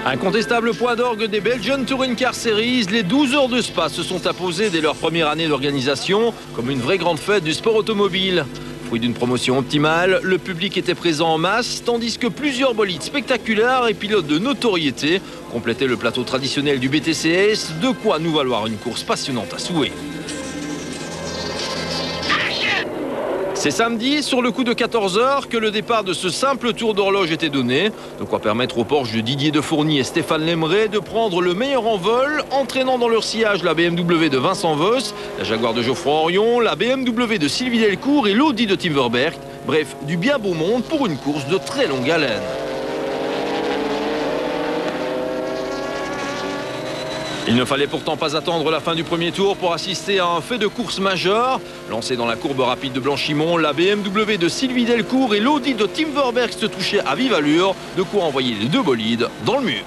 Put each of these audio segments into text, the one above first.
Incontestable point d'orgue des Belgian Touring Car Series, les 12 heures de Spa se sont imposées dès leur première année d'organisation comme une vraie grande fête du sport automobile. Fruit d'une promotion optimale, le public était présent en masse, tandis que plusieurs bolides spectaculaires et pilotes de notoriété complétaient le plateau traditionnel du BTCS, de quoi nous valoir une course passionnante à souhait. C'est samedi, sur le coup de 14 h, que le départ de ce simple tour d'horloge était donné. De quoi permettre aux Porsche de Didier Defourny et Stéphane Lemray de prendre le meilleur envol, entraînant dans leur sillage la BMW de Vincent Voss, la Jaguar de Geoffroy Orion, la BMW de Sylvie Delcourt et l'Audi de Tim Verberg. Bref, du bien beau monde pour une course de très longue haleine. Il ne fallait pourtant pas attendre la fin du premier tour pour assister à un fait de course majeur. Lancé dans la courbe rapide de Blanchimont, la BMW de Sylvie Delcourt et l'Audi de Tim Verberg se touchaient à vive allure, de quoi envoyer les deux bolides dans le mur.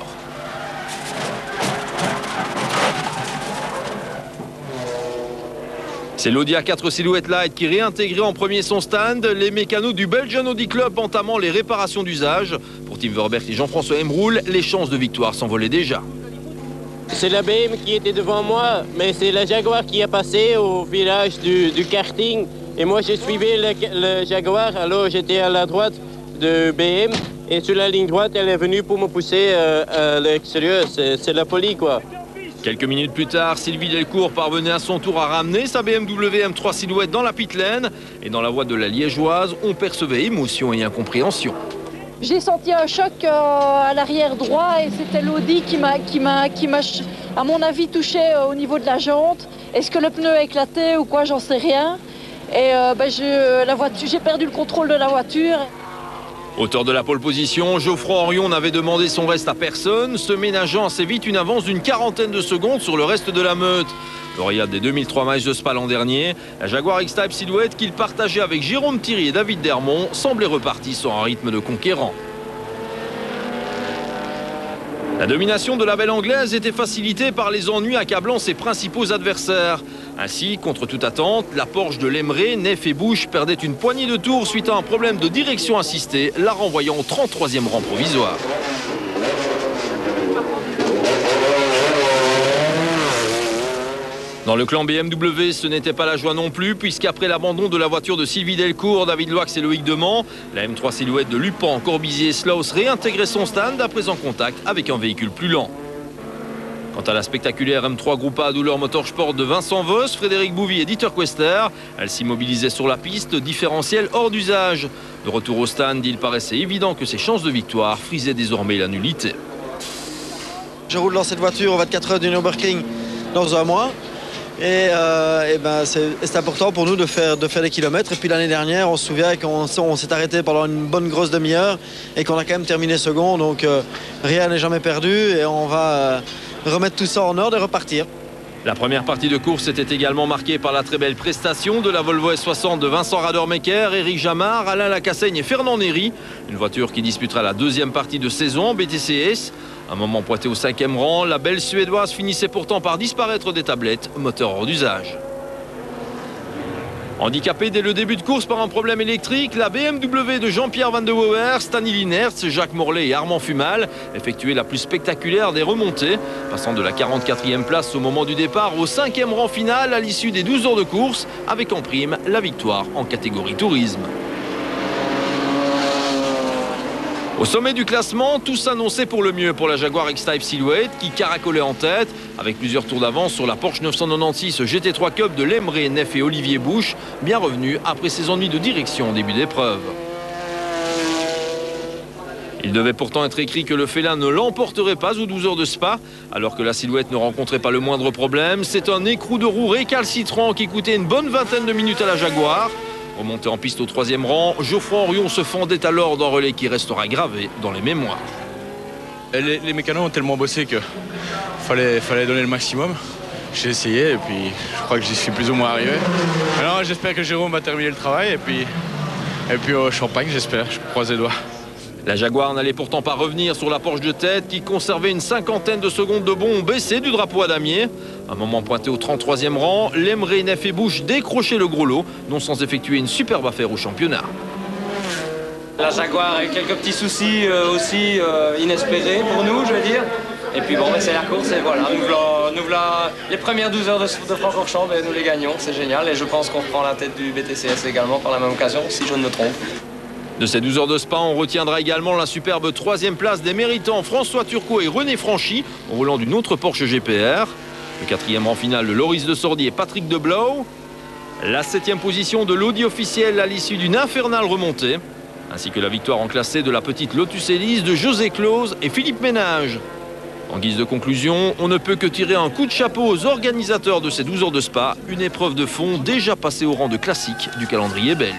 C'est l'Audi A4 Silhouette Light qui réintégrait en premier son stand, les mécanos du Belgian Audi Club entamant les réparations d'usage. Pour Tim Verberg et Jean-François Emroul, les chances de victoire s'envolaient déjà. C'est la BM qui était devant moi, mais c'est la Jaguar qui a passé au virage du karting. Et moi, j'ai suivi le Jaguar, alors j'étais à la droite de BM. Et sur la ligne droite, elle est venue pour me pousser à l'extérieur. C'est la police, quoi. Quelques minutes plus tard, Sylvie Delcourt parvenait à son tour à ramener sa BMW M3 Silhouette dans la pit lane. Et dans la voix de la Liégeoise, on percevait émotion et incompréhension. J'ai senti un choc à l'arrière droit et c'était l'Audi qui m'a, à mon avis, touché au niveau de la jante. Est-ce que le pneu a éclaté ou quoi, j'en sais rien. Et j'ai perdu le contrôle de la voiture. Auteur de la pole position, Geoffroy Orion n'avait demandé son reste à personne, se ménageant assez vite une avance d'une quarantaine de secondes sur le reste de la meute. Lauréat des 2003 matchs de Spa l'an dernier, la Jaguar X-Type Silhouette qu'il partageait avec Jérôme Thierry et David Dermont semblait repartie sur un rythme de conquérant. La domination de la belle anglaise était facilitée par les ennuis accablant ses principaux adversaires. Ainsi, contre toute attente, la Porsche de Lemray, Neff et Bush perdait une poignée de tours suite à un problème de direction assistée, la renvoyant au 33e rang provisoire. Dans le clan BMW, ce n'était pas la joie non plus, puisqu'après l'abandon de la voiture de Sylvie Delcourt, David Loax et Loïc Demant, la M3 Silhouette de Lupan, Corbusier et Slaus réintégrait son stand après en contact avec un véhicule plus lent. Quant à la spectaculaire M3 Groupe A Douleur Motorsport de Vincent Voss, Frédéric Bouvy et Dieter Quester, elle s'immobilisait sur la piste, différentiel hors d'usage. De retour au stand, il paraissait évident que ses chances de victoire frisaient désormais la nullité. Je roule dans cette voiture aux 24 heures du Nürburgring dans un mois. Et c'est important pour nous de faire des kilomètres. Et puis l'année dernière, on se souvient qu'on s'est arrêté pendant une bonne grosse demi-heure et qu'on a quand même terminé second. Donc rien n'est jamais perdu et on va remettre tout ça en ordre et repartir. La première partie de course était également marquée par la très belle prestation de la Volvo S60 de Vincent Radermaeker, Éric Jamard, Alain Lacassaigne et Fernand Néry. Une voiture qui disputera la deuxième partie de saison en BTCS. Un moment pointé au 5e rang, la belle Suédoise finissait pourtant par disparaître des tablettes, moteur hors d'usage. Handicapé dès le début de course par un problème électrique, la BMW de Jean-Pierre Van de Wouwer, Stanley Linertz, Jacques Morlet et Armand Fumal effectuait la plus spectaculaire des remontées, passant de la 44e place au moment du départ au 5e rang final à l'issue des 12 heures de course, avec en prime la victoire en catégorie tourisme. Au sommet du classement, tout s'annonçait pour le mieux pour la Jaguar X-Type Silhouette qui caracolait en tête avec plusieurs tours d'avance sur la Porsche 996 GT3 Cup de Lemray, Neff et Olivier Bush, bien revenu après ses ennuis de direction en début d'épreuve. Il devait pourtant être écrit que le félin ne l'emporterait pas aux 12 heures de Spa, alors que la Silhouette ne rencontrait pas le moindre problème. C'est un écrou de roue récalcitrant qui coûtait une bonne vingtaine de minutes à la Jaguar. Remonté en piste au 3e rang, Geoffroy Orion se fendait alors d'un relais qui restera gravé dans les mémoires. Les mécanos ont tellement bossé qu'il fallait donner le maximum. J'ai essayé et puis je crois que j'y suis plus ou moins arrivé. Alors j'espère que Jérôme va terminer le travail et puis au champagne, j'espère, je croise les doigts. La Jaguar n'allait pourtant pas revenir sur la Porsche de tête qui conservait une cinquantaine de secondes de bond baissé du drapeau à damier. Un moment pointé au 33e rang, Lemray, Neff et Bush décrochaient le gros lot, non sans effectuer une superbe affaire au championnat. La Jaguar a eu quelques petits soucis aussi inespérés pour nous, je veux dire. Et puis bon, c'est la course et voilà, nous voilà les premières 12 heures de Francorchamps, nous les gagnons, c'est génial. Et je pense qu'on reprend la tête du BTCS également par la même occasion, si je ne me trompe. De ces 12 heures de Spa, on retiendra également la superbe 3e place des méritants François Turcot et René Franchi, au volant d'une autre Porsche GPR. Le 4e rang final de Loris de Sordi et Patrick Deblow. La 7e position de l'Audi officiel à l'issue d'une infernale remontée. Ainsi que la victoire en classée de la petite Lotus Elise de José Close et Philippe Ménage. En guise de conclusion, on ne peut que tirer un coup de chapeau aux organisateurs de ces 12 heures de Spa, une épreuve de fond déjà passée au rang de classique du calendrier belge.